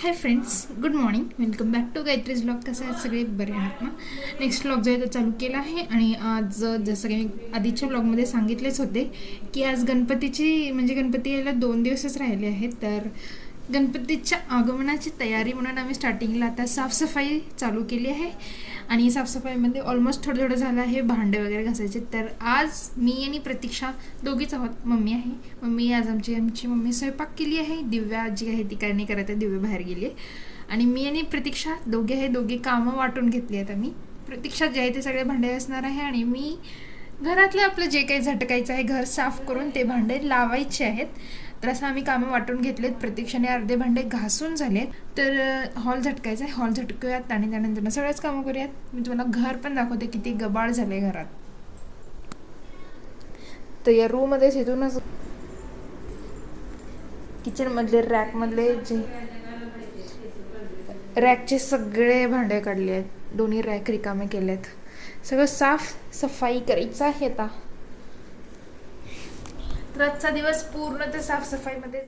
High friends, good morning. Welcome back to Gayatri's vlog. कसं आहेत सगळे? बरे आहात ना? नेक्स्ट व्लॉग जो आहे तो चालू केला आहे. आणि आज जसं काही मी आधीच्या व्लॉगमध्ये सांगितलेच होते की आज गणपती यायला 2 दिवसच राहिले आहेत. तर गणपतीच्या आगमनाची तयारी म्हणून आम्ही स्टार्टिंगला आता साफसफाई चालू केली आहे. आणि साफसफाईमध्ये ऑलमोस्ट थोडं थोडं झालं आहे. भांडे वगैरे घासायचे. तर आज मी आणि प्रतीक्षा दोघीच आहोत. मम्मी आहे. आज आमची मम्मी स्वयंपाक केली आहे. दिव्या जी आहे ती काय नाही करत आहे, दिव्या बाहेर गेली आहे. आणि मी आणि प्रतीक्षा दोघे कामं वाटून घेतली आहेत आम्ही. प्रतीक्षा जे आहे ते सगळे भांडे असणार आहे आणि मी घरातलं आपलं जे काही झटकायचं आहे, घर साफ करून ते भांडे लावायचे आहेत. तर असं आम्ही कामं वाटून घेतलेत. प्रतीक्षाने अर्धे भांडे घासून झाले. तर हॉल झटकायचा आहे, हॉल झटकूयात आणि त्यानंतर सगळेच कामं करूयात. मी तुम्हाला घर पण दाखवते किती गबाळ झाले घरात. तर या रूममध्ये इथूनच किचनमधले रॅकमधले जे रॅकचे सगळे भांडे काढले आहेत. दोन्ही रॅक रिकामे केलेत. सगळं साफ सफाई करायचं आहे आता. तर आजचा दिवस पूर्ण ते साफसफाईमध्ये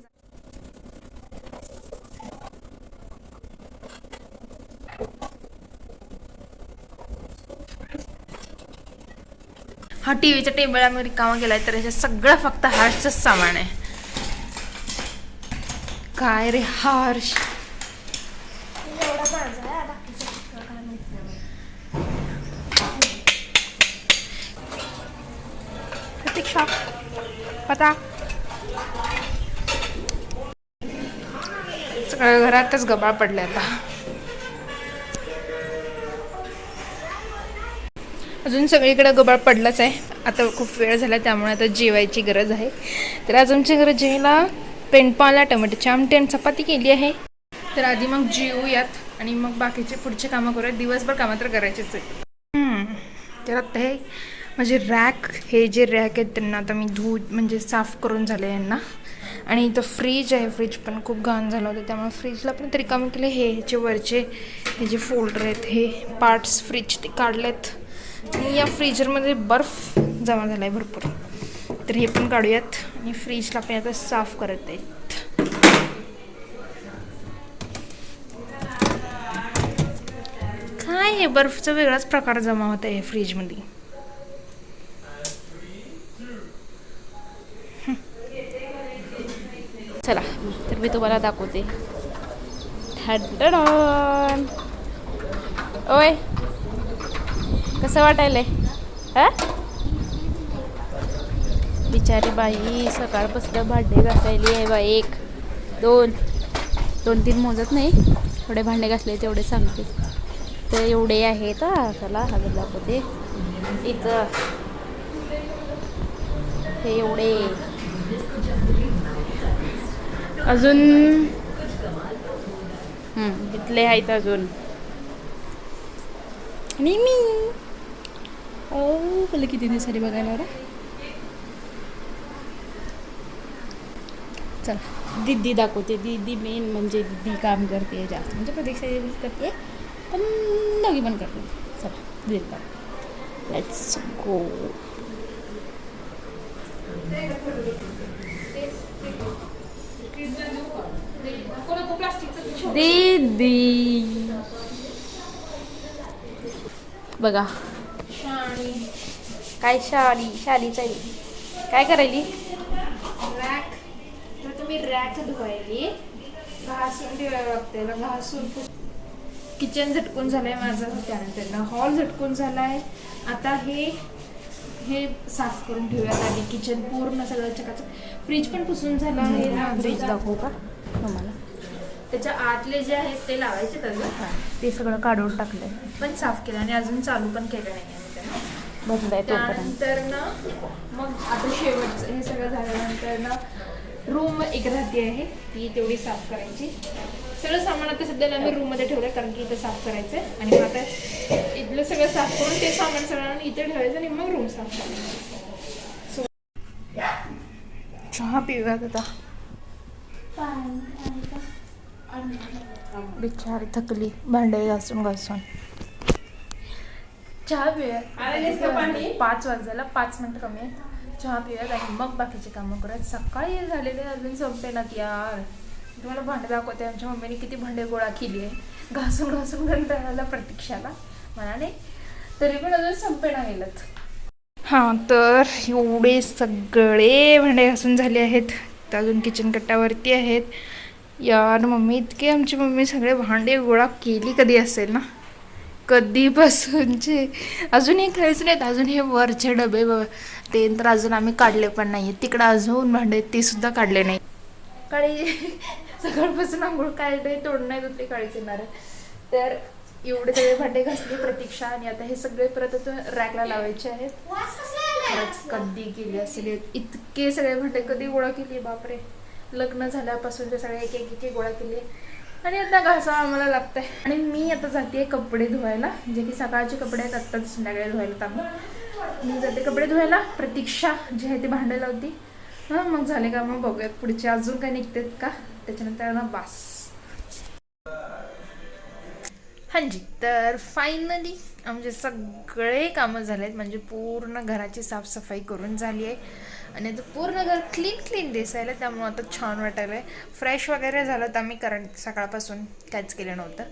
हा टीव्हीचा टेबल आम्ही रिकामा केलाय. तर ह्याच्यात सगळं फक्त हार्शच सामान आहे. काय रे हार्श, प्रतीक्षा पता सगळ्या घरातच गबाळ पडले आता. अजून सगळीकडे गबाळ पडलाच आहे. आता खूप वेळ झाला त्यामुळे आता जेवायची गरज आहे. तर आज आमच्या घरात जेवायला पेंडपाला, टोमॅटोची आमटी आणि चपाती केली आहे. तर आधी मग जेवूयात आणि मग बाकीचे पुढचे कामं करूयात. दिवसभर कामं तर करायचेच आहे. तर आता हे म्हणजे हे जे रॅक आहेत त्यांना आता मी साफ करून झाले यांना. आणि इथं फ्रीज आहे. फ्रीज पण खूप घाण झालं होतं त्यामुळे फ्रीजला पण तरी कामं केले. ह्याचे वरचे हे जे फोल्डर आहेत, हे पार्ट्स फ्रीज ते काढलेत. आणि या फ्रीजरमध्ये बर्फ जमा झाला आहे भरपूर. तर हे पण काढूयात आणि फ्रीजला पण आता साफ करत आहेत. काय हे बर्फचा वेगळाच प्रकार जमा होत आहे फ्रीजमध्ये. चला तर मी तुम्हाला दाखवते. ओय कसं वाटायलंय? बिचारी बाई सकाळपासून भांडे घासायली आहे बा. 1 2 2 3 मोजत नाही. थोडे भांडे घासले तेवढे सांगते. तर एवढे आहेत. चला हजर दाखवते. इथं हे एवढे अजून इथले आहेत अजून. आणि मी मला किती दिवसांनी बघायला बरं. चला दीदी दाखवते. दीदी मेन म्हणजे दीदी काम करते जास्त, म्हणजे प्रतीक्षा करते पण दोघी पण करते. चला दीदी लेट्स गो. दीदी बघा काय शाली काय करायली? रॅक. तर तुम्ही रॅक धुवायली, घासून ठेवायला लागते. घासून किचन झटकून झालंय माझं. त्यानंतर हॉल झटकून झालाय. आता हे साफ करून ठेवूयात आधी. किचन पूर्ण सगळं चकाचक. फ्रीज पण पुसून झालं आहे. फ्रीज दाखवू का तुम्हाला? त्याच्या आतले जे आहेत ते लावायचे ते सगळं काढून टाकलंय पण साफ केलं आणि अजून चालू पण केलं नाही आहे. त्यानंतर ना मग आता शेवटचं हे सगळं झाल्यानंतर ना रूम एक राहते आहे ती तेवढी साफ करायची. सगळं सामान आता सध्याला आम्ही रूममध्ये ठेवलं कारण की इथं साफ करायचं आहे. आणि मग आता इथलं सगळं साफ करून ते सामान सगळं इथे ठेवायचं आणि मग रूम साफ करायचं. चहा पिऊयात आता. बिचारी थकली भांडे घासून चहा पिऊयात. 5 वाजल्याला 5 मिनिट कमी आहेत. चहा पिऊयात आणि मग बाकीचे कामं करूयात. सकाळी झालेले अजून संपेनात यार. तुम्हाला भांडे दाखवते. आमच्या मम्मीने किती भांडे गोळा केली आहे, घासून घासून गणपतीला प्रतीक्षाला मनाने, तरी पण अजून संपेना गेलत. हां, तर एवढे सगळे भांडे घासून झाले आहेत. तर अजून किचन कट्ट्यावरती आहेत. यार मम्मी इतके, आमची मम्मी सगळे भांडे गोळा केली कधी असेल ना, कधीपासूनचे. अजून हे खेळच नाहीत. अजून हे वरचे डबे ते तर अजून आम्ही काढले पण नाही. तिकडं अजून भांडे ते सुद्धा काढले नाही. काळी सकाळपासून आंघोळ काढले, तोंड नाही धुतले, काळीच येणार आहे. तर एवढे सगळे भांडे घासले प्रतीक्षा, आणि आता हे सगळे परत रॅकला लावायचे आहेत. खरंच कधी केले असेल इतके सगळे भांडे, कधी गोळा केली बापरे. लग्न झाल्यापासूनचे सगळे एक एक गोळा केले, आणि आता घासा आम्हाला लागतंय. आणि मी आता जाते कपडे धुवायला, जे की सकाळचे कपडे आहेत, आत्ताच संध्याकाळी धुवायला आम्ही. मी जाते कपडे धुवायला, प्रतीक्षा जे आहे ते भांडे लावती. हां, मग झाले का मग बघूयात पुढचे अजून काय निघतात का, त्याच्यानंतर ना बास. हांजी, तर फायनली आमचे सगळे कामं झाले आहेत. म्हणजे पूर्ण घराची साफसफाई करून झाली आहे, आणि आता पूर्ण घर क्लीन दिसायला, त्यामुळं आता छान वाटायला आहे. फ्रेश वगैरे झालं तर आम्ही, कारण सकाळपासून काहीच केलं नव्हतं.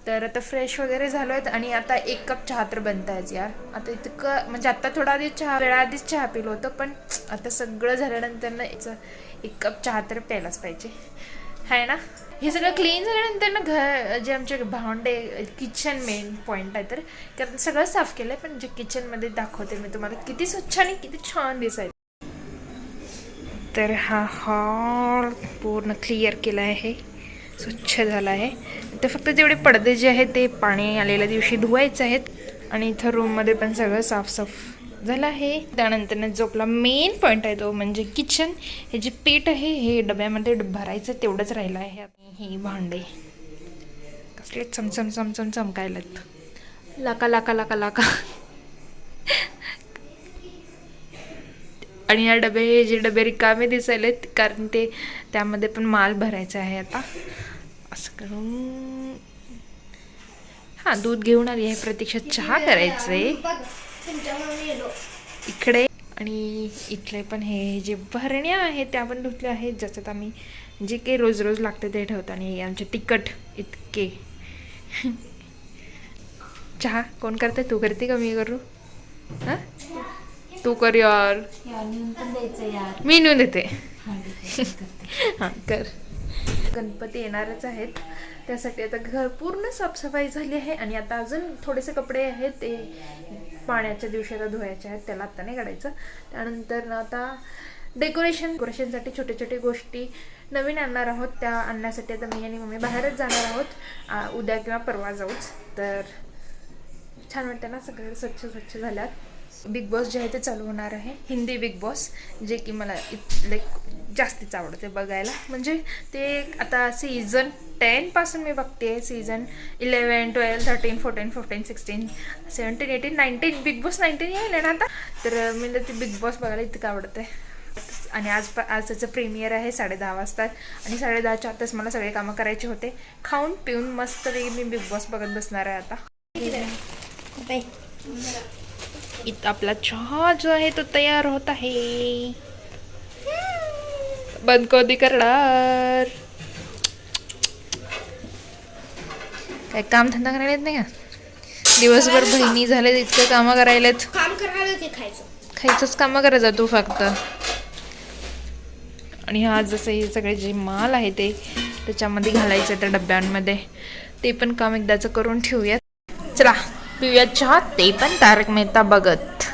तर आता फ्रेश वगैरे झालो आहेत, आणि आता 1 कप चहा तर बनतायच यार. आता इतकं म्हणजे आता थोडा आधी वेळाआधीच चहा पिलं होतं, पण आता सगळं झाल्यानंतर ना 1 कप चहा तर प्यायलाच पाहिजे, आहे ना. हे सगळं क्लीन झाल्यानंतर ना घर जे आमचे भांडे, किचन मेन पॉईंट आहे, तर कारण सगळं साफ केलं आहे, पण जे किचनमध्ये दाखवते मी तुम्हाला किती स्वच्छ आणि किती छान दिसायला. तर हा हॉल पूर्ण क्लिअर केला आहे, स्वच्छ झाला आहे. तर फक्त जेवढे पडदे जे आहेत ते पाणी आलेल्या दिवशी धुवायचे आहेत, आणि इथं रूममध्ये पण सगळं साफसाफ झालं आहे. त्यानंतर जो आपला मेन पॉईंट आहे तो म्हणजे किचन. हे जे पीठ आहे हे डब्यामध्ये भरायचं तेवढंच राहिलं आहे. हे भांडे कसले चमचम चमकायलात, लाका लाका लाका लाका. आणि या जे डबे रिकामे दिसायलेत, कारण त्यामध्ये पण माल भरायचा आहे आता. असं करून हां, दूध घेऊन आली आहे प्रतीक्षा, चहा करायचंय इकडे. आणि इथले पण हे जे भरण्या आहेत त्या पण धुतल्या आहेत, ज्याच्यात आम्ही जे काही रोज रोज लागते ते ठेवतो. आणि आमचे तिखट इतके. चहा कोण करते, तू करते का मी करू? हां, तू कर यार, मी नेऊन देते. हां कर. गणपती येणारच आहेत, त्यासाठी आता घर पूर्ण साफसफाई झाली आहे. आणि आता अजून थोडेसे कपडे आहेत ते पाण्याच्या दिवशी आता धुवायचे आहेत, त्याला आत्ता नाही काढायचं. त्यानंतर ना आता डेकोरेशनसाठी छोटे छोटे गोष्टी नवीन आणणार आहोत. त्या आणण्यासाठी आता मी आणि मम्मी बाहेरच जाणार आहोत, उद्या किंवा परवा जाऊच. तर छान वाटतं ना सगळं स्वच्छ झाल्यात. बिग बॉस जे आहे ते चालू होणार आहे, हिंदी बिग बॉस, जे की मला लाईक जास्तीच आवडते बघायला. म्हणजे ते आता सीझन 10 पासून मी बघते. सीझन 11, 12, 13, 14, 15, 16, 17, 18, 19, बिग बॉस 19 येईल ना आता. तर मी ते बिग बॉस बघायला इतकं आवडते. आणि आज त्याचं प्रीमियर आहे 10:30 वाजता, आणि 10:30च्या आतच मला सगळे कामं करायचे होते. खाऊन पिऊन मस्त मी बिग बॉस बघत बसणार आहे आता. इथं आपला चहा जो आहे तो तयार होत आहे. बंद कधी करणार, काय काम धंदा करायला येत नाही का? दिवसभर बहिणी झाले इतकं कामं करायलेत. खायचंच कामं करायचं तू फक्त. आणि हा जसं हे सगळे जे माल आहे ते त्याच्यामध्ये घालायचं त्या डब्यांमध्ये, ते पण काम एकदाचं करून ठेवूयात. चला पिऊयात चहा, ते पण तारक मेहता बघत.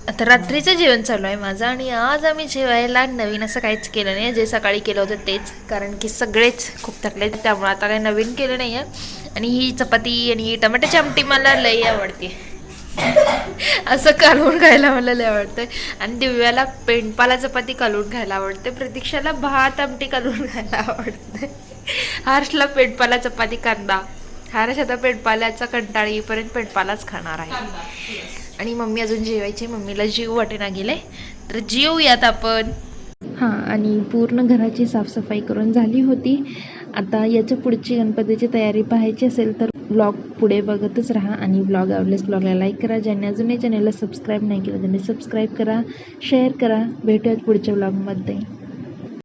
आता रात्रीचं जेवण चालू आहे माझं, आणि आज आम्ही जेवायला नवीन असं काहीच केलं नाही, जे सकाळी केलं होतं तेच, कारण की सगळेच खूप थकले, त्यामुळे आता काही नवीन केलं नाही आहे. आणि ही चपाती आणि टमाट्याची आमटी मला लई आवडते. असं कालवून खायला मला लई आवडतं. आणि दिव्याला पेंडपाला चपाती कालवून खायला आवडते, प्रतीक्षाला भात आमटी कालवून खायला आवडते, हर्षला पेंडपाला चपाती कांदा. हर्ष आता पेंडपाल्याचा कंटाळा येईपर्यंत पेंडपालाच खाणार आहे. आणि मम्मी अजून जेवायची, मम्मीला जीव वाटेना गेले, तर जेवूयात आपण. हां, आणि पूर्ण घराची साफसफाई करून झाली होती. आता याच्या पुढची गणपतीची तयारी पाहायची असेल तर ब्लॉग पुढे बघतच राहा. आणि ब्लॉग आवडल्यास ब्लॉगला लाईक करा, ज्यांनी अजूनही चॅनलला सबस्क्राईब नाही केलं त्यांनी सबस्क्राईब करा, शेअर करा. भेटूयात पुढच्या ब्लॉगमध्ये.